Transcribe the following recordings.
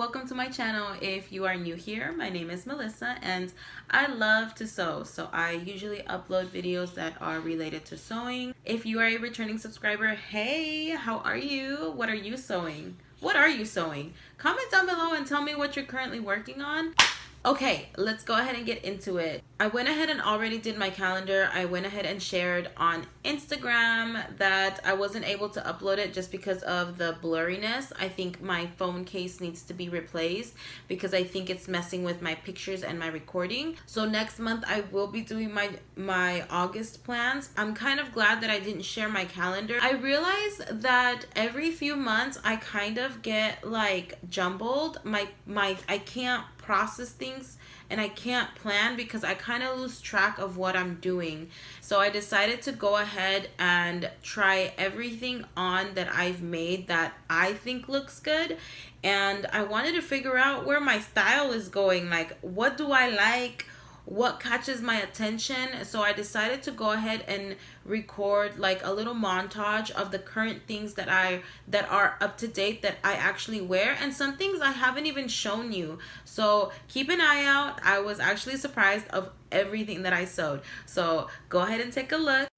welcome to my channel. If you are new here, my name is Melissa and I love to sew. So I usually upload videos that are related to sewing. If you are a returning subscriber, hey, how are you? What are you sewing? What are you sewing? Comment down below and tell me what you're currently working on. Okay, let's go ahead and get into it. I went ahead and already did my calendar. I went ahead and shared on Instagram that I wasn't able to upload it just because of the blurriness. I think my phone case needs to be replaced because I think it's messing with my pictures and my recording. So next month I will be doing my August plans. I'm kind of glad that I didn't share my calendar. I realize that every few months I kind of get like jumbled. I can't process things and I can't plan because I kind of lose track of what I'm doing. So I decided to go ahead and try everything on that I've made that I think looks good, and I wanted to figure out where my style is going. Like, what do I like? What catches my attention? So I decided to go ahead and record like a little montage of the current things that are up to date that I actually wear, and some things I haven't even shown you. So keep an eye out. I was actually surprised of everything that I sewed. So go ahead and take a look.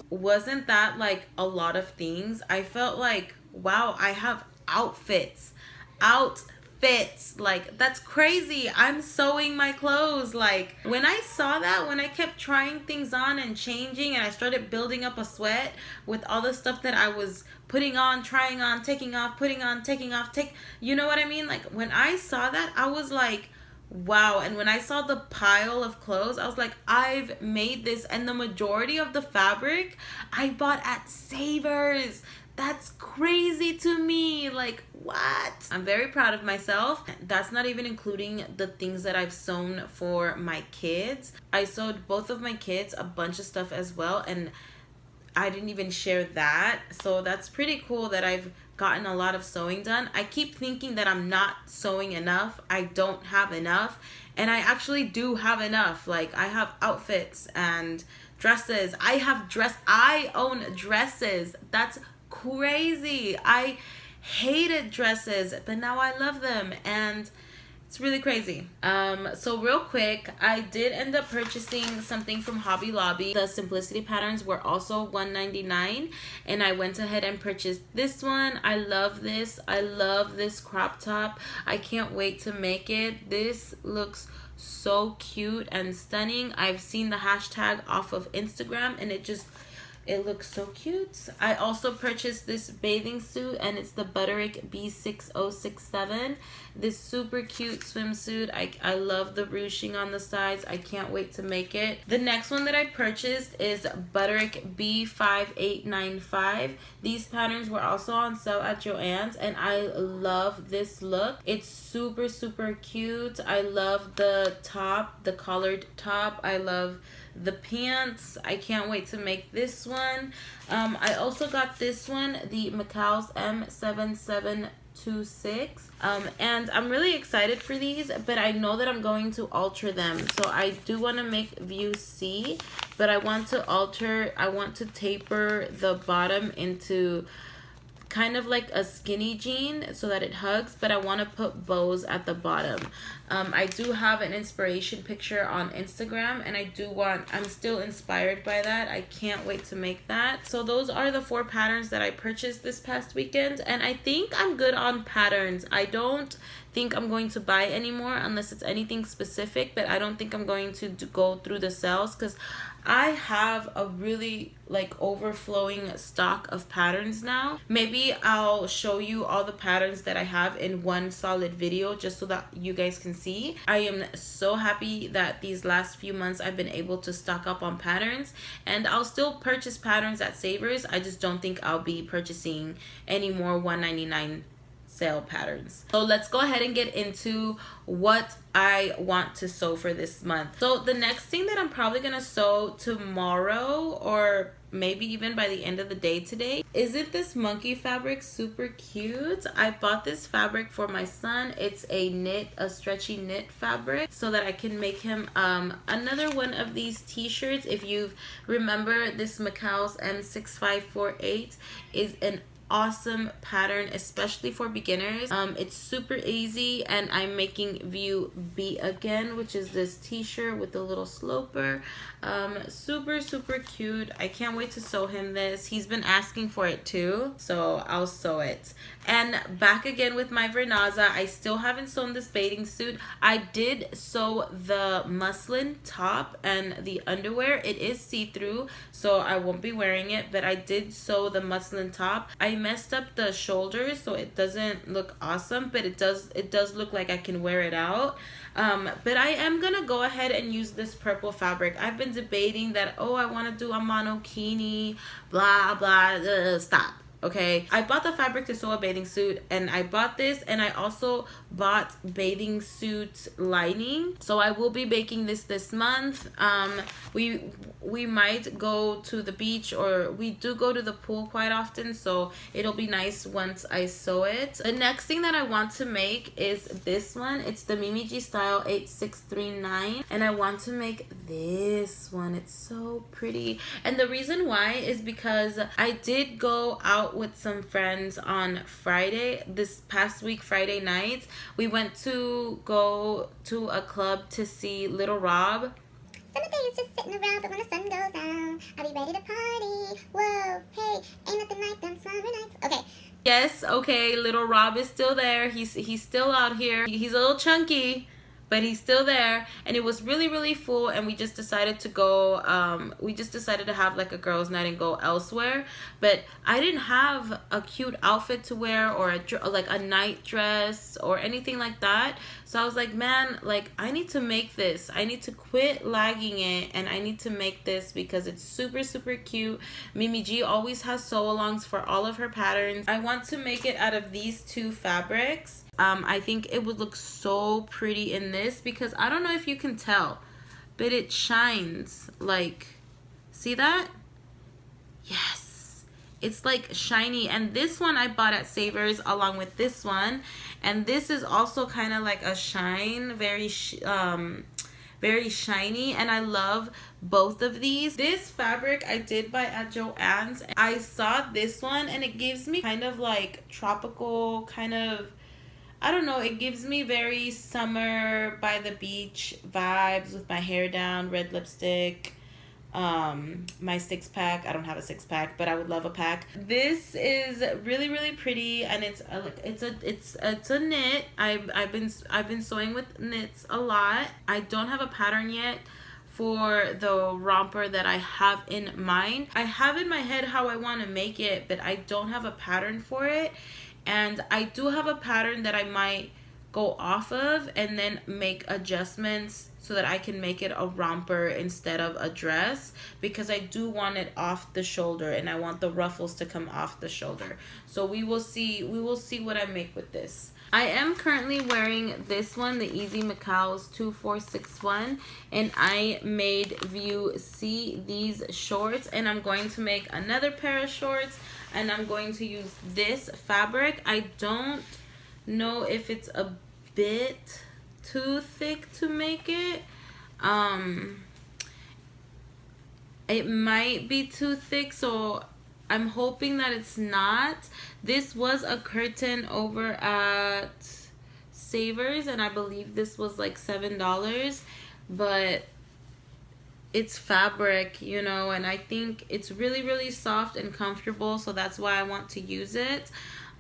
wasn't that like a lot of things. I felt like, wow, I have outfits. Like, that's crazy. I'm sewing my clothes. Like, when I saw that, when I kept trying things on and changing, and I started building up a sweat with all the stuff that I was putting on, trying on, taking off, putting on, taking off, you know what I mean? Like, when I saw that, I was like, wow. And when I saw the pile of clothes, I was like, I've made this. And the majority of the fabric I bought at Savers. That's crazy to me. Like, what? I'm very proud of myself. That's not even including the things that I've sewn for my kids. I sewed both of my kids a bunch of stuff as well, and I didn't even share that. So that's pretty cool that I've gotten a lot of sewing done. I keep thinking that I'm not sewing enough. I don't have enough, and I actually do have enough. Like, I have outfits and dresses. I own dresses. That's crazy. I hated dresses, but now I love them, and it's really crazy. So real quick, I did end up purchasing something from Hobby Lobby. The simplicity patterns were also $1.99, and I went ahead and purchased this one. I love this. I love this crop top. I can't wait to make it. This looks so cute and stunning. I've seen the hashtag off of Instagram, and it looks so cute. I also purchased this bathing suit, and it's the Butterick D0609. This super cute swimsuit. I love the ruching on the sides. I can't wait to make it. The next one that I purchased is Butterick B5895. These patterns were also on sale at Joann's, and I love this look. It's super, super cute. I love the top, the collared top. I love the pants. I can't wait to make this one. I also got this one, the McCall's M7726, and I'm really excited for these, but I know that I'm going to alter them. So I do want to make view C, but I want to taper the bottom into kind of like a skinny jean so that it hugs, but I want to put bows at the bottom. I do have an inspiration picture on Instagram, and I'm still inspired by that. I can't wait to make that. So those are the 4 patterns that I purchased this past weekend, and I think I'm good on patterns. I don't think I'm going to buy anymore unless it's anything specific, but I don't think I'm going to go through the sales, because I have a really like overflowing stock of patterns now. Maybe I'll show you all the patterns that I have in one solid video just so that you guys can see. I am so happy that these last few months I've been able to stock up on patterns, and I'll still purchase patterns at Savers. I just don't think I'll be purchasing any more $1.99 sale patterns. So let's go ahead and get into what I want to sew for this month. So the next thing that I'm probably gonna sew tomorrow, or maybe even by the end of the day today, isn't this monkey fabric super cute? I bought this fabric for my son. It's a stretchy knit fabric, so that I can make him another one of these t-shirts. If you remember, this McCall's M6548 is an awesome pattern, especially for beginners. It's super easy, and I'm making view B again, which is this t-shirt with a little sloper. Super, super cute. I can't wait to sew him this. He's been asking for it too, so I'll sew it. And back again with my Vernaza. I still haven't sewn this bathing suit. I did sew the muslin top and the underwear. It is see-through, so I won't be wearing it, but I did sew the muslin top. I messed up the shoulders, so it doesn't look awesome, but it does look like I can wear it out. But I am gonna go ahead and use this purple fabric. I've been debating that, oh, I want to do a monokini, blah blah, stop. Okay, I bought the fabric to sew a bathing suit, and I bought this, and I also bought bathing suit lining. So I will be baking this month. We might go to the beach, or we do go to the pool quite often, so it'll be nice once I sew it. The next thing that I want to make is this one. It's the Mimi G Style 8639, and I want to make this one. It's so pretty, and the reason why is because I did go out with some friends on Friday, this past week, Friday night. We went to go to a club to see Little Rob. Some of the days just sitting around, but when the sun goes down, I'll be ready to party. Whoa, hey, ain't nothing like them summer nights. Okay. Yes, okay, little Rob is still there. He's still out here. He's a little chunky, but he's still there. And it was really, really full, and we just decided to go, we just decided to have like a girls' night and go elsewhere. But I didn't have a cute outfit to wear, or like a night dress or anything like that. So I was like, man, like I need to make this. I need to quit lagging it, and I need to make this because it's super, super cute. Mimi G always has sew-alongs for all of her patterns. I want to make it out of these two fabrics. I think it would look so pretty in this because I don't know if you can tell, but it shines. Like, see that? Yes, it's like shiny. And this one I bought at Savers along with this one, and this is also kind of like a shine, very shiny, and I love both of these. This fabric I did buy at Joann's. I saw this one and it gives me kind of like tropical, kind of, I don't know, it gives me very summer by the beach vibes with my hair down, red lipstick, my six-pack. I don't have a six-pack, but I would love a pack. This is really, really pretty, and it's a knit. I've been sewing with knits a lot. I don't have a pattern yet for the romper that I have in mind. I have in my head how I want to make it, but I don't have a pattern for it. And I do have a pattern that I might go off of and then make adjustments so that I can make it a romper instead of a dress, because I do want it off the shoulder and I want the ruffles to come off the shoulder. So we will see what I make with this. I am currently wearing this one, the Easy McCall's 2461, and I made View see these shorts, and I'm going to make another pair of shorts, and I'm going to use this fabric. I don't know if it's a bit too thick to make it. It might be too thick, so I'm hoping that it's not. This was a curtain over at Savers, and I believe this was like $7, but it's fabric, you know, and I think it's really, really soft and comfortable, so that's why I want to use it.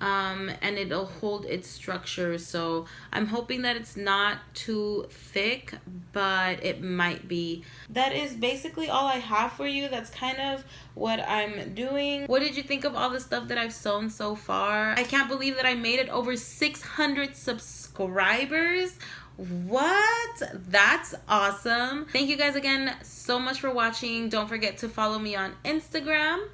And it'll hold its structure, so I'm hoping that it's not too thick, but it might be. That is basically all I have for you. That's kind of what I'm doing. What did you think of all the stuff that I've sewn so far? I can't believe that I made it over 600 subscribers. What? That's awesome. Thank you guys again so much for watching. Don't forget to follow me on Instagram.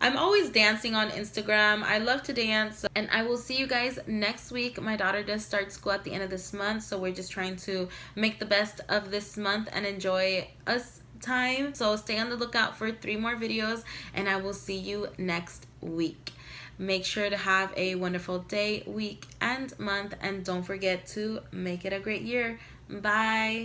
I'm always dancing on Instagram. I love to dance, and I will see you guys next week. My daughter does start school at the end of this month, so we're just trying to make the best of this month and enjoy us time. So stay on the lookout for 3 more videos, and I will see you next week. Make sure to have a wonderful day, week, and month, and don't forget to make it a great year. Bye.